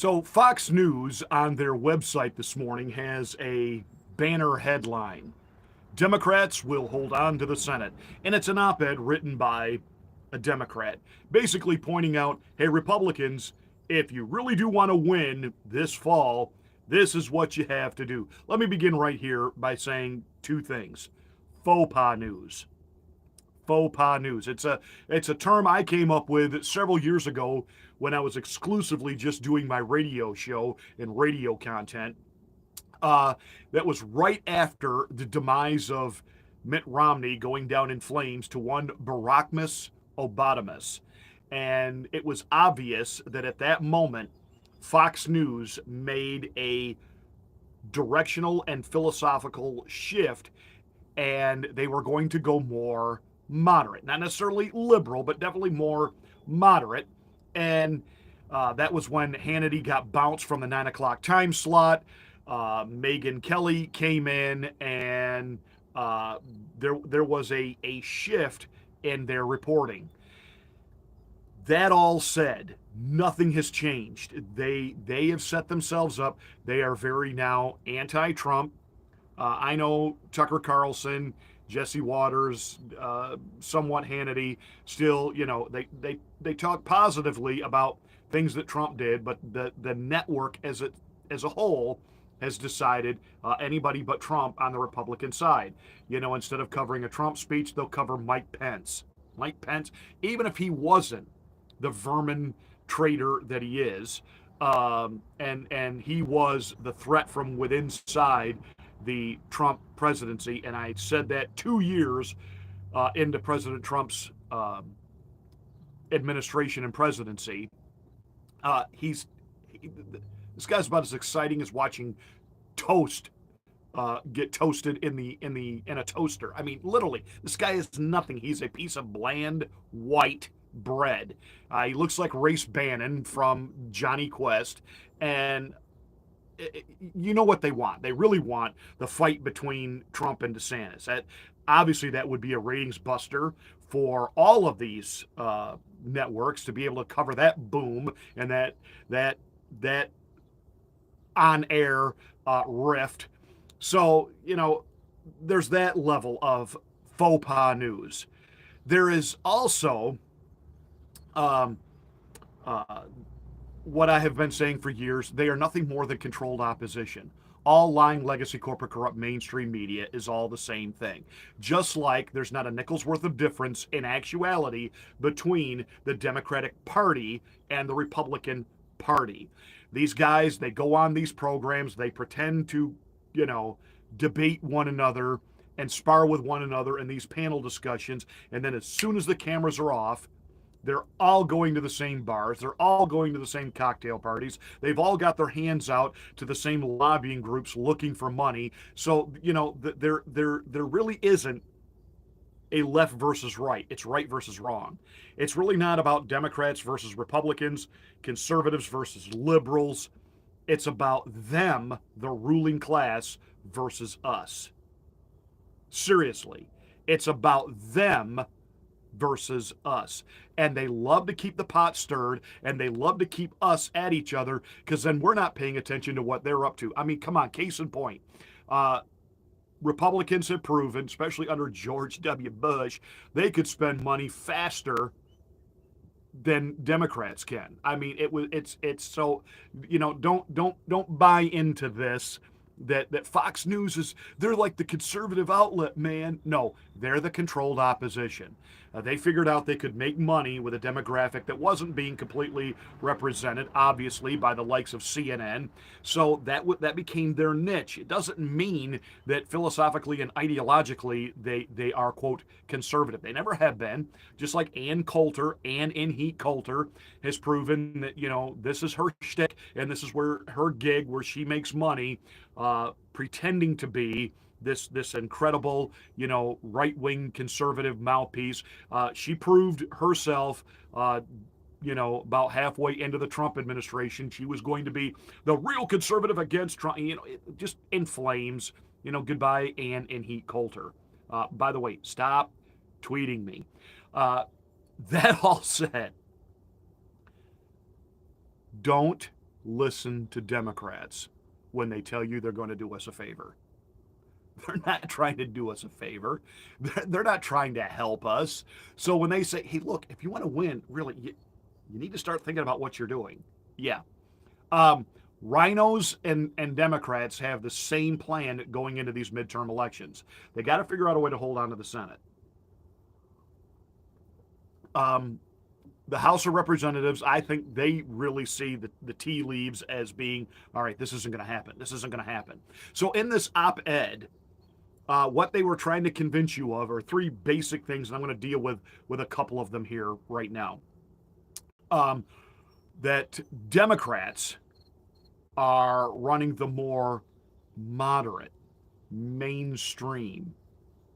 So, Fox News on their website this morning has a banner headline: Democrats will hold on to the Senate. And it's an op ed written by a Democrat, basically pointing out, hey, Republicans, if you really do want to win this fall, this is what you have to do. Let me begin right here by saying two things. Faux pas news. Faux pas news. It's a term I came up with several years ago when I was exclusively just doing my radio show and radio content. That was right after the demise of Mitt Romney going down in flames to one Barackmus Obadamus. And it was obvious that at that moment, Fox News made a directional and philosophical shift, and they were going to go more moderate. Not necessarily liberal, but definitely more moderate. And that was when Hannity got bounced from the 9 o'clock time slot. Megyn Kelly came in, and there was a shift in their reporting. That all said, nothing has changed. They have set themselves up. They are very now anti-Trump. I know Tucker Carlson, Jesse Waters, somewhat Hannity, still, they talk positively about things that Trump did, but the network as a whole has decided anybody but Trump on the Republican side. Instead of covering a Trump speech, they'll cover Mike Pence. Mike Pence, even if he wasn't the vermin traitor that he is, and he was the threat from within inside the Trump presidency, and I said that 2 years into President Trump's administration and presidency. This guy's about as exciting as watching toast get toasted in a toaster. I mean, literally, this guy is nothing. He's a piece of bland white bread. He looks like Race Bannon from Johnny Quest, and you know what they want. They really want the fight between Trump and DeSantis. Obviously, that would be a ratings buster for all of these networks to be able to cover that boom and that on air rift. So, there's that level of faux pas news. There is also what I have been saying for years. They are nothing more than controlled opposition. All lying, legacy, corporate, corrupt mainstream media is all the same thing. Just like there's not a nickel's worth of difference in actuality between the Democratic Party and the Republican Party. These guys, they go on these programs, they pretend to, debate one another and spar with one another in these panel discussions. And then as soon as the cameras are off, they're all going to the same bars. They're all going to the same cocktail parties. They've all got their hands out to the same lobbying groups looking for money. So, there really isn't a left versus right. It's right versus wrong. It's really not about Democrats versus Republicans, conservatives versus liberals. It's about them, the ruling class, versus us. Seriously, it's about them versus us. And they love to keep the pot stirred, and they love to keep us at each other, because then we're not paying attention to what they're up to. I mean, come on, case in point. Republicans have proven, especially under George W. Bush, they could spend money faster than Democrats can. I mean, it's so, don't buy into this that Fox News they're like the conservative outlet, man. No, they're the controlled opposition. They figured out they could make money with a demographic that wasn't being completely represented, obviously, by the likes of CNN. So that became their niche. It doesn't mean that philosophically and ideologically they are, quote, conservative. They never have been. Just like Ann Coulter, Ann in Heat Coulter, has proven that, this is her shtick and this is where her gig, where she makes money, pretending to be this incredible, right-wing conservative mouthpiece. She proved herself, about halfway into the Trump administration, she was going to be the real conservative against Trump. Just in flames. Goodbye, Ann in Heat Coulter. By the way, stop tweeting me. That all said, don't listen to Democrats when they tell you they're going to do us a favor. They're not trying to do us a favor. They're not trying to help us. So when they say, hey, look, if you want to win, really, you need to start thinking about what you're doing. Yeah. Rhinos and Democrats have the same plan going into these midterm elections. They got to figure out a way to hold on to the Senate. The House of Representatives, I think they really see the tea leaves as being, all right, this isn't going to happen. This isn't going to happen. So in this op-ed, what they were trying to convince you of are three basic things, and I'm going to deal with a couple of them here right now. That Democrats are running the more moderate, mainstream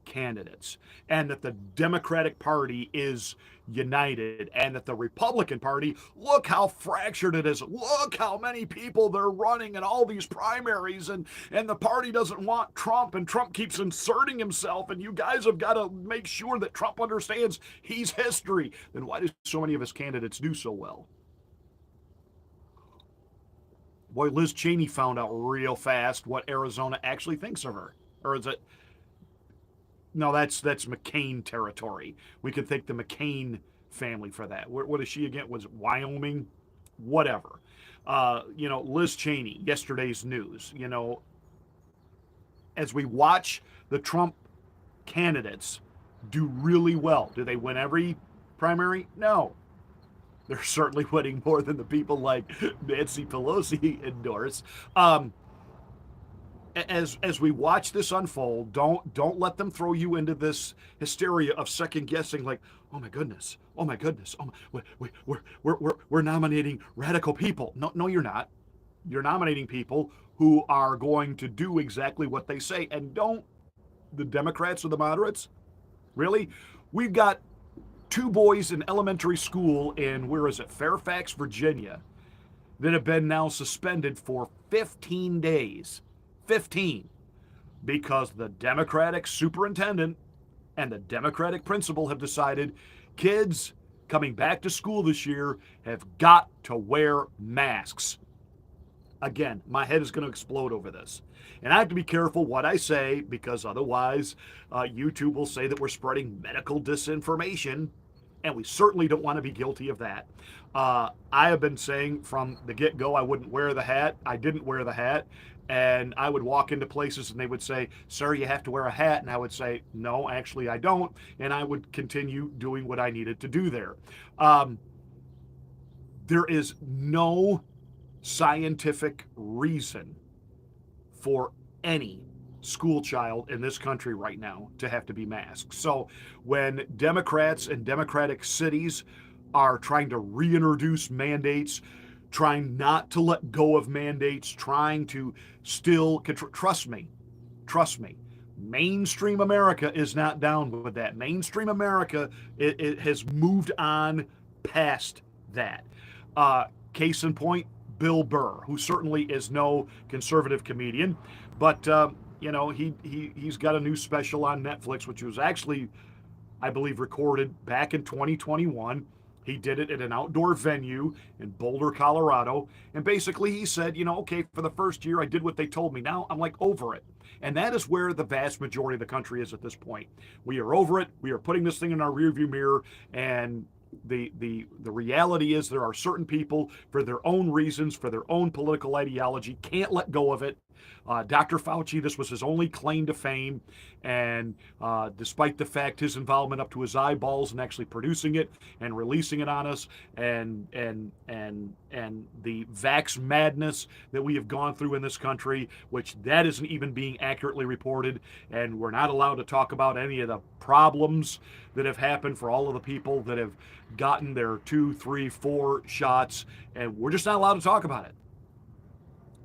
candidates, and that the Democratic Party is united, and that the Republican Party, look how fractured it is. Look how many people they're running in all these primaries, and the party doesn't want Trump, and Trump keeps inserting himself, and you guys have got to make sure that Trump understands he's history. Then why do so many of his candidates do so well? Boy, Liz Cheney found out real fast what Arizona actually thinks of her. Or is it? No, that's McCain territory. We could thank the McCain family for that. What is she again? Was it Wyoming? Whatever. Liz Cheney, yesterday's news. As we watch the Trump candidates do really well, do they win every primary? No. They're certainly winning more than the people like Nancy Pelosi endorse. As we watch this unfold, don't let them throw you into this hysteria of second guessing, like, oh my goodness, we're nominating radical people. No, you're not. You're nominating people who are going to do exactly what they say. And don't the Democrats or the moderates really? We've got two boys in elementary school in, where is it, Fairfax, Virginia, that have been now suspended for 15 days. 15, because the Democratic superintendent and the Democratic principal have decided kids coming back to school this year have got to wear masks. Again, my head is going to explode over this. And I have to be careful what I say, because otherwise YouTube will say that we're spreading medical disinformation, and we certainly don't want to be guilty of that. I have been saying from the get-go I wouldn't wear the hat. I didn't wear the hat. And I would walk into places and they would say, sir, you have to wear a hat. And I would say, no, actually I don't. And I would continue doing what I needed to do there. There is no scientific reason for any school child in this country right now to have to be masked. So when Democrats and Democratic cities are trying to reintroduce mandates, trying not to let go of mandates, trying to still control. Trust me, mainstream America is not down with that. Mainstream America, it has moved on past that. Case in point, Bill Burr, who certainly is no conservative comedian, but he's got a new special on Netflix, which was actually, I believe, recorded back in 2021. He did it at an outdoor venue in Boulder, Colorado. And basically he said, okay, for the first year I did what they told me. Now I'm over it. And that is where the vast majority of the country is at this point. We are over it. We are putting this thing in our rearview mirror. And the reality is there are certain people, for their own reasons, for their own political ideology, can't let go of it. Dr. Fauci, this was his only claim to fame, and despite the fact his involvement up to his eyeballs in actually producing it and releasing it on us, and the vax madness that we have gone through in this country, which that isn't even being accurately reported, and we're not allowed to talk about any of the problems that have happened for all of the people that have gotten their 2, 3, 4 shots, and we're just not allowed to talk about it.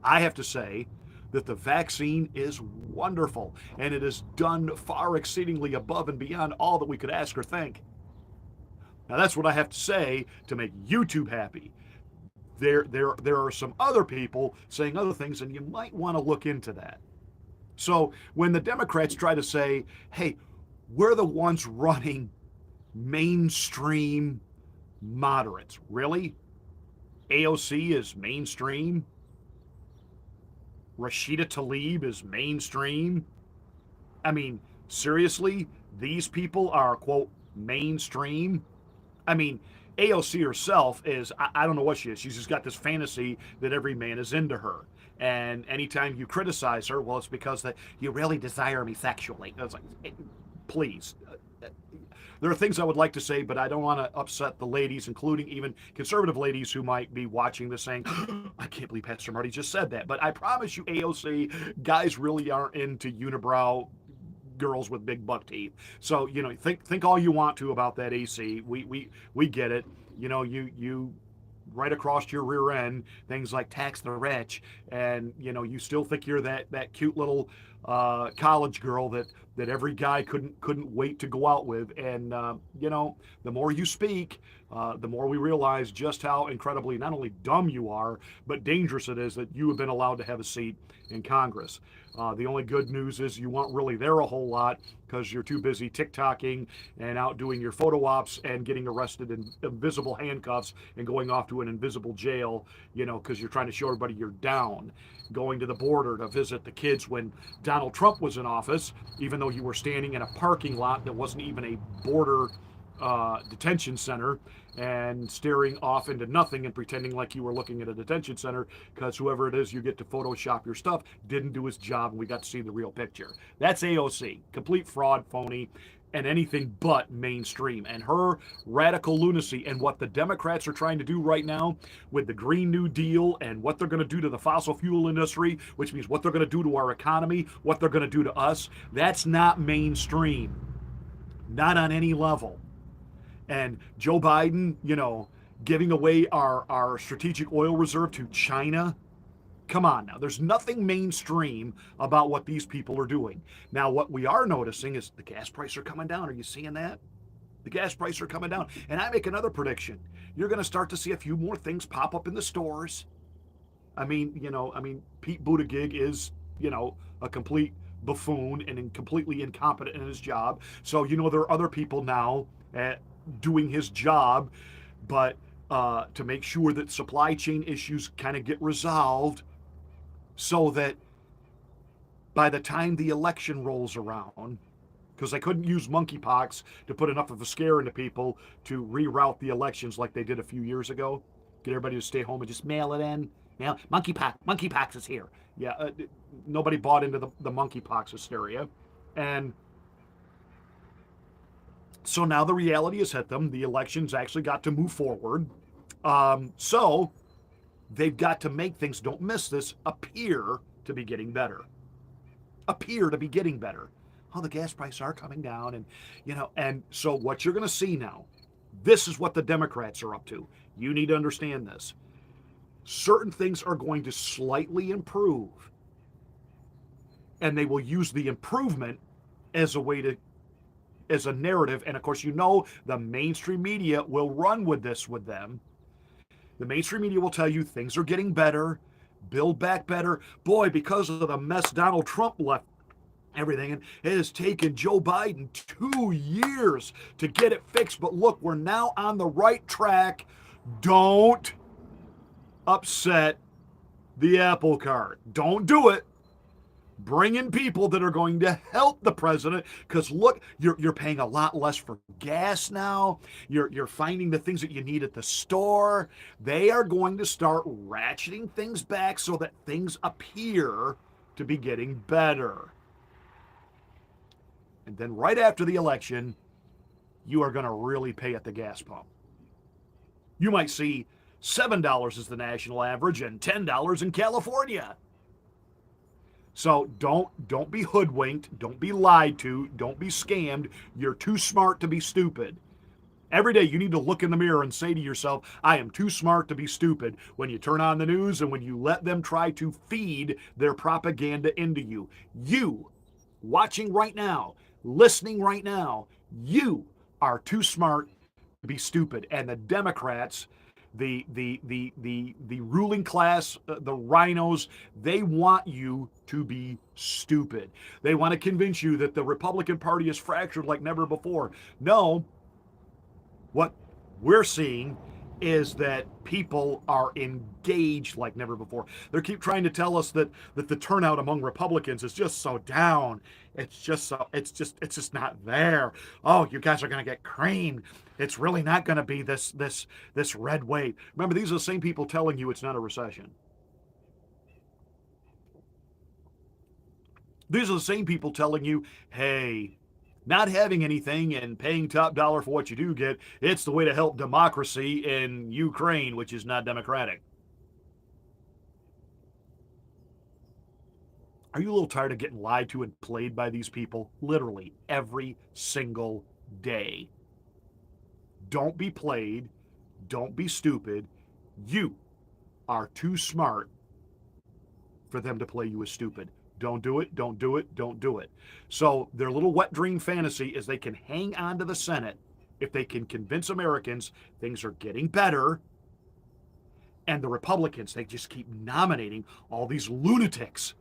I have to say that the vaccine is wonderful, and it is done far exceedingly above and beyond all that we could ask or think. Now that's what I have to say to make YouTube happy. There are some other people saying other things, and you might want to look into that. So when the Democrats try to say, hey, we're the ones running mainstream moderates, really? AOC is mainstream. Rashida Tlaib is mainstream. I mean, seriously, these people are, quote, mainstream. I mean, AOC herself is, I don't know what she is. She's just got this fantasy that every man is into her. And anytime you criticize her, well, it's because that you really desire me sexually. It's like, please. There are things I would like to say, but I don't want to upset the ladies, including even conservative ladies who might be watching this saying, I can't believe Pastor Marty just said that. But I promise you, AOC, guys really aren't into unibrow girls with big buck teeth. So, think all you want to about that AC. We get it. You right across your rear end things like tax the rich, and you still think you're that cute little college girl that every guy couldn't wait to go out with. And the more you speak, the more we realize just how incredibly not only dumb you are, but dangerous it is that you have been allowed to have a seat in Congress. The only good news is you weren't really there a whole lot because you're too busy TikToking and out doing your photo ops and getting arrested in invisible handcuffs and going off to an invisible jail, because you're trying to show everybody you're down. Going to the border to visit the kids when Donald Trump was in office, even though you were standing in a parking lot that wasn't even a border detention center, and staring off into nothing and pretending like you were looking at a detention center because whoever it is you get to Photoshop your stuff didn't do his job and we got to see the real picture. That's AOC. Complete fraud, phony, and anything but mainstream. And her radical lunacy and what the Democrats are trying to do right now with the Green New Deal and what they're going to do to the fossil fuel industry, which means what they're going to do to our economy, what they're going to do to us, that's not mainstream. Not on any level. And Joe Biden, giving away our strategic oil reserve to China. Come on now. There's nothing mainstream about what these people are doing. Now, what we are noticing is the gas prices are coming down. Are you seeing that? The gas prices are coming down. And I make another prediction. You're going to start to see a few more things pop up in the stores. Pete Buttigieg is, a complete buffoon and completely incompetent in his job. So, there are other people now doing his job, but to make sure that supply chain issues kind of get resolved so that by the time the election rolls around, because they couldn't use monkeypox to put enough of a scare into people to reroute the elections like they did a few years ago, get everybody to stay home and just mail it in. Monkeypox is here. Yeah, nobody bought into the monkeypox hysteria. And so now the reality has hit them. The elections actually got to move forward. So they've got to make things, don't miss this, appear to be getting better. Appear to be getting better. Oh, the gas prices are coming down. And so what you're going to see now, this is what the Democrats are up to. You need to understand this. Certain things are going to slightly improve. And they will use the improvement as a way to, as a narrative. And of course, the mainstream media will run with this with them. The mainstream media will tell you things are getting better, build back better. Boy, because of the mess Donald Trump left everything, and it has taken Joe Biden 2 years to get it fixed. But look, we're now on the right track. Don't upset the apple cart. Don't do it. Bring in people that are going to help the president, because look, you're paying a lot less for gas now. You're finding the things that you need at the store. They are going to start ratcheting things back so that things appear to be getting better. And then right after the election, you are going to really pay at the gas pump. You might see $7 is the national average and $10 in California. So don't be hoodwinked, don't be lied to, don't be scammed. You're too smart to be stupid. Every day you need to look in the mirror and say to yourself, I am too smart to be stupid, when you turn on the news and when you let them try to feed their propaganda into you. You, watching right now, listening right now, you are too smart to be stupid. And the Democrats, the ruling class, the rhinos, they want you to be stupid. They want to convince you that the Republican Party is fractured like never before. No, what we're seeing is that people are engaged like never before. They keep trying to tell us that the turnout among Republicans is just so down. It's just not there. Oh, you guys are going to get creamed. It's really not going to be this red wave. Remember, these are the same people telling you it's not a recession. These are the same people telling you, hey, not having anything and paying top dollar for what you do get, it's the way to help democracy in Ukraine, which is not democratic. Are you a little tired of getting lied to and played by these people? Literally every single day. Don't be played. Don't be stupid. You are too smart for them to play you as stupid. Don't do it. Don't do it. Don't do it. So their little wet dream fantasy is they can hang on to the Senate if they can convince Americans things are getting better. And the Republicans, they just keep nominating all these lunatics.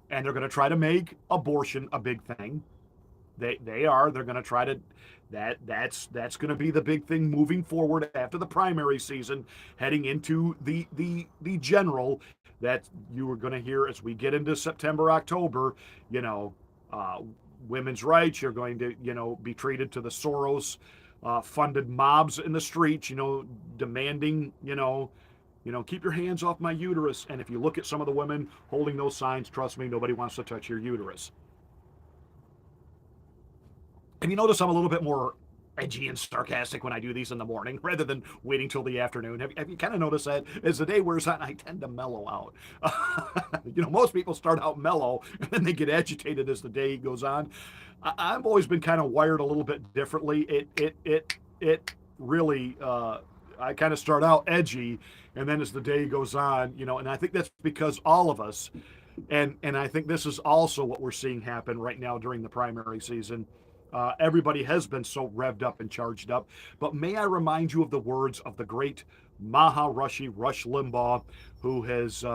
And they're going to try to make abortion a big thing. They are. They're going to try to that's going to be the big thing moving forward after the primary season, heading into the general that you are going to hear as we get into September, October. Women's rights. You're going to be treated to the Soros funded mobs in the streets. Demanding keep your hands off my uterus. And if you look at some of the women holding those signs, trust me, nobody wants to touch your uterus. And you notice I'm a little bit more edgy and sarcastic when I do these in the morning rather than waiting till the afternoon. Have you kind of noticed that? As the day wears on, I tend to mellow out. Most people start out mellow and then they get agitated as the day goes on. I've always been kind of wired a little bit differently. It really, I kind of start out edgy, and then as the day goes on, and I think that's because all of us, and I think this is also what we're seeing happen right now during the primary season. Everybody has been so revved up and charged up. But may I remind you of the words of the great Maharishi Rush Limbaugh, who has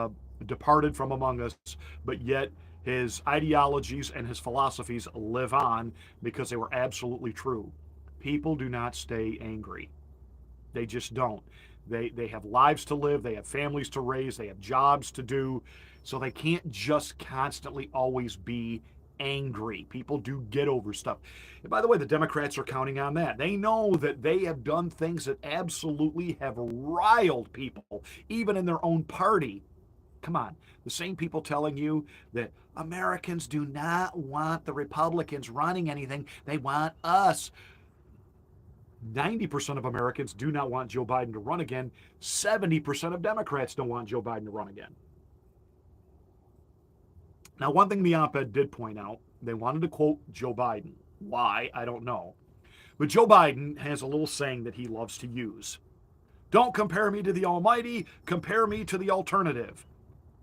departed from among us, but yet his ideologies and his philosophies live on because they were absolutely true. People do not stay angry. They just don't. They have lives to live, they have families to raise, they have jobs to do, so they can't just constantly always be angry. People do get over stuff. And by the way, the Democrats are counting on that. They know that they have done things that absolutely have riled people, even in their own party. Come on, the same people telling you that Americans do not want the Republicans running anything, they want us. 90% of Americans do not want Joe Biden to run again. 70% of Democrats don't want Joe Biden to run again. Now, one thing the op-ed did point out, they wanted to quote Joe Biden. Why? I don't know. But Joe Biden has a little saying that he loves to use. Don't compare me to the Almighty, compare me to the alternative.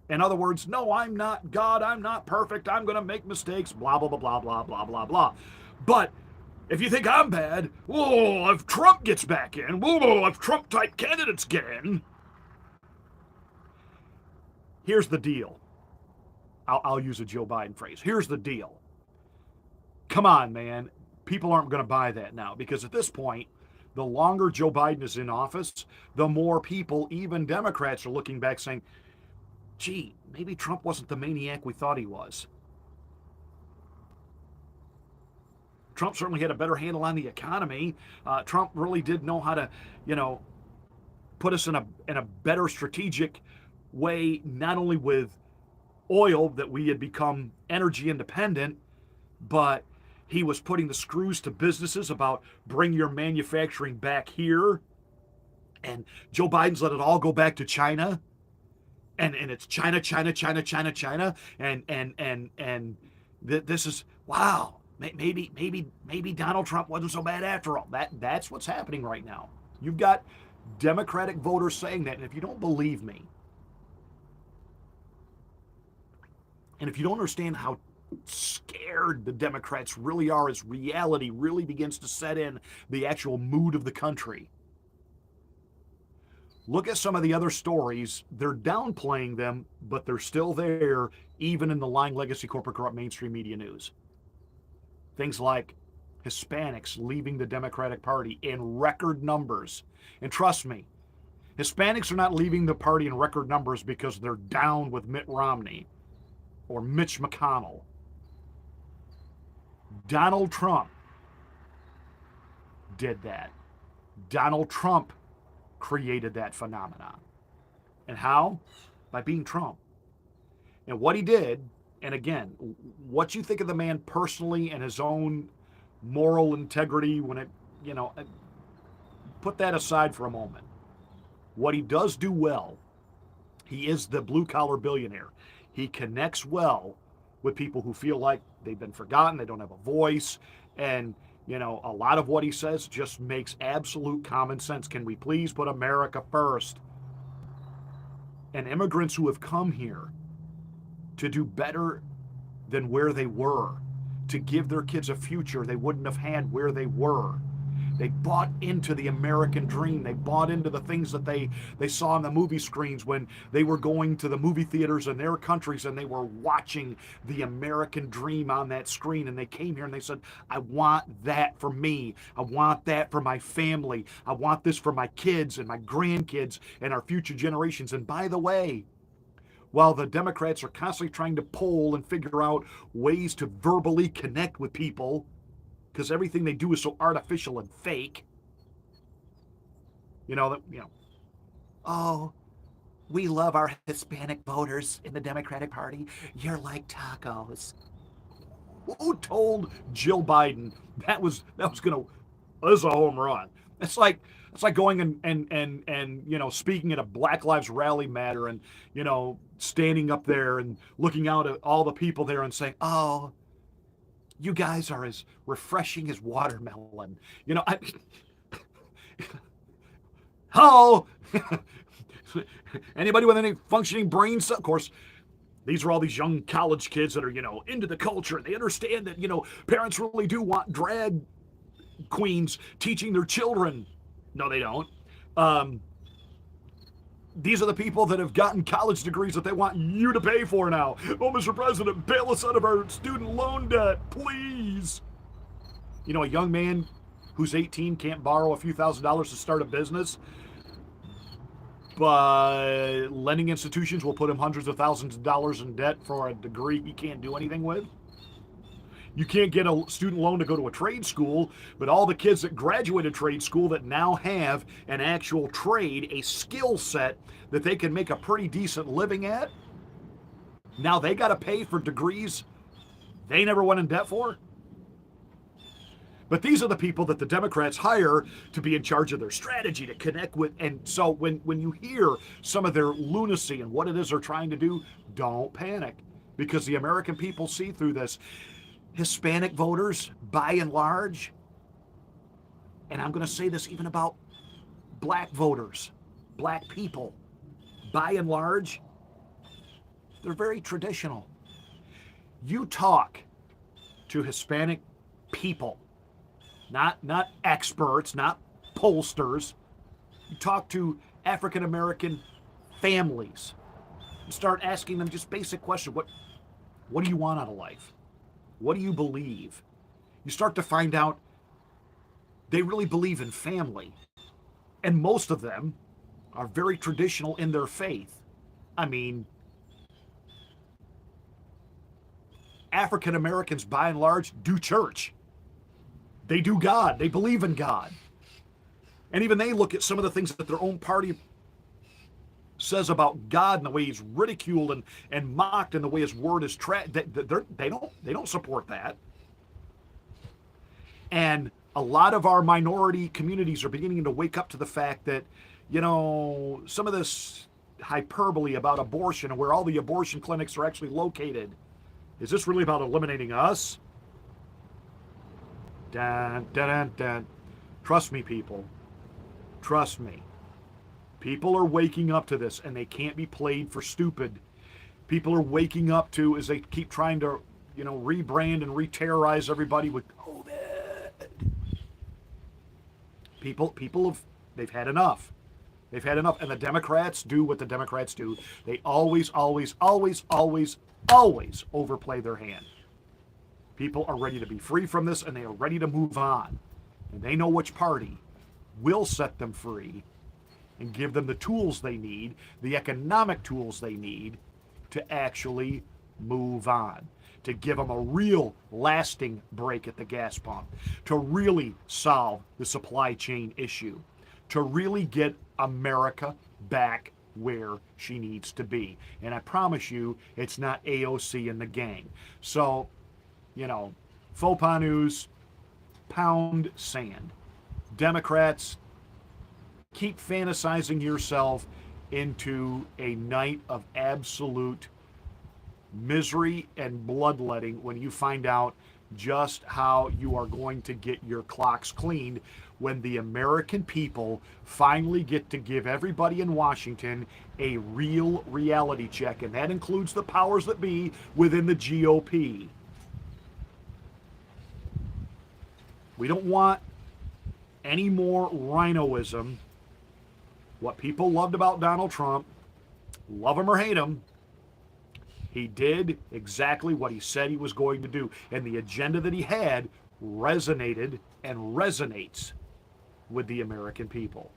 In other words, no, I'm not God, I'm not perfect, I'm going to make mistakes, blah, blah, blah, blah, blah, blah, blah, blah. But if you think I'm bad, whoa, if Trump gets back in, whoa, if Trump-type candidates get in. Here's the deal. I'll use a Joe Biden phrase. Here's the deal. Come on, man. People aren't going to buy that now because at this point, the longer Joe Biden is in office, the more people, even Democrats, are looking back saying, gee, maybe Trump wasn't the maniac we thought he was. Trump certainly had a better handle on the economy. Trump really did know how to, put us in a better strategic way, not only with oil, that we had become energy independent, but he was putting the screws to businesses about bring your manufacturing back here. And Joe Biden's let it all go back to China. And it's China, China, China, China, China. And this is, wow, maybe Donald Trump wasn't so bad after all. That's what's happening right now. You've got Democratic voters saying that. And if you don't believe me, and if you don't understand how scared the Democrats really are as reality really begins to set in the actual mood of the country, look at some of the other stories. They're downplaying them, but they're still there, even in the lying legacy corporate corrupt mainstream media news. Things like Hispanics leaving the Democratic Party in record numbers. And trust me, Hispanics are not leaving the party in record numbers because they're down with Mitt Romney or Mitch McConnell. Donald Trump did that. Donald Trump created that phenomenon. And how? By being Trump. And what he did, and again, what you think of the man personally and his own moral integrity, when it, put that aside for a moment. What he does do well, he is the blue collar billionaire. He connects well with people who feel like they've been forgotten, they don't have a voice, and a lot of what he says just makes absolute common sense. Can we please put America first? And immigrants who have come here to do better than where they were, to give their kids a future they wouldn't have had where they were. They bought into the American dream. They bought into the things that they saw on the movie screens when they were going to the movie theaters in their countries and they were watching the American dream on that screen. And they came here and they said, I want that for me. I want that for my family. I want this for my kids and my grandkids and our future generations. And by the way, while the Democrats are constantly trying to poll and figure out ways to verbally connect with people, because everything they do is so artificial and fake. Oh, we love our Hispanic voters in the Democratic Party. You're like tacos. Who told Jill Biden that was gonna? This is a home run. It's like going and speaking at a Black Lives Rally Matter and standing up there and looking out at all the people there and saying, oh, you guys are as refreshing as watermelon. Anybody with any functioning brain cells? Of course, these are all these young college kids that are, into the culture. And they understand that, parents really do want drag queens teaching their children. No, they don't. These are the people that have gotten college degrees that they want you to pay for now. Oh, Mr. President, bail us out of our student loan debt, please. A young man who's 18 can't borrow a few $1,000s to start a business, but lending institutions will put him hundreds of thousands of dollars in debt for a degree he can't do anything with. You can't get a student loan to go to a trade school, but all the kids that graduated trade school that now have an actual trade, a skill set that they can make a pretty decent living at, now they got to pay for degrees they never went in debt for. But these are the people that the Democrats hire to be in charge of their strategy, to connect with. And so when you hear some of their lunacy and what it is they're trying to do, don't panic, because the American people see through this. Hispanic voters, by and large, and I'm going to say this even about black voters, black people, by and large, they're very traditional. You talk to Hispanic people, not experts, not pollsters. You talk to African American families and start asking them just basic questions. What do you want out of life? What do you believe? You start to find out they really believe in family. And most of them are very traditional in their faith. I mean, African Americans, by and large, do church. They do God. They believe in God. And even they look at some of the things that their own party says about God and the way he's ridiculed and mocked and the way his word is they don't support that. And a lot of our minority communities are beginning to wake up to the fact that, some of this hyperbole about abortion and where all the abortion clinics are actually located, is this really about eliminating us? Dun, dun, dun, dun. Trust me, people. Trust me. People are waking up to this, and they can't be played for stupid. People are waking up to, as they keep trying to, rebrand and re-terrorize everybody with COVID. They've had enough. They've had enough. And the Democrats do what the Democrats do. They always, always, always, always, always overplay their hand. People are ready to be free from this, and they are ready to move on. And they know which party will set them free and give them the tools they need, the economic tools they need to actually move on, to give them a real lasting break at the gas pump, to really solve the supply chain issue, to really get America back where she needs to be. And I promise you, it's not AOC and the gang. So, faux pas news, pound sand. Democrats, keep fantasizing yourself into a night of absolute misery and bloodletting when you find out just how you are going to get your clocks cleaned when the American people finally get to give everybody in Washington a real reality check, and that includes the powers that be within the GOP. We don't want any more rhinoism. What people loved about Donald Trump, love him or hate him, he did exactly what he said he was going to do. And the agenda that he had resonated and resonates with the American people.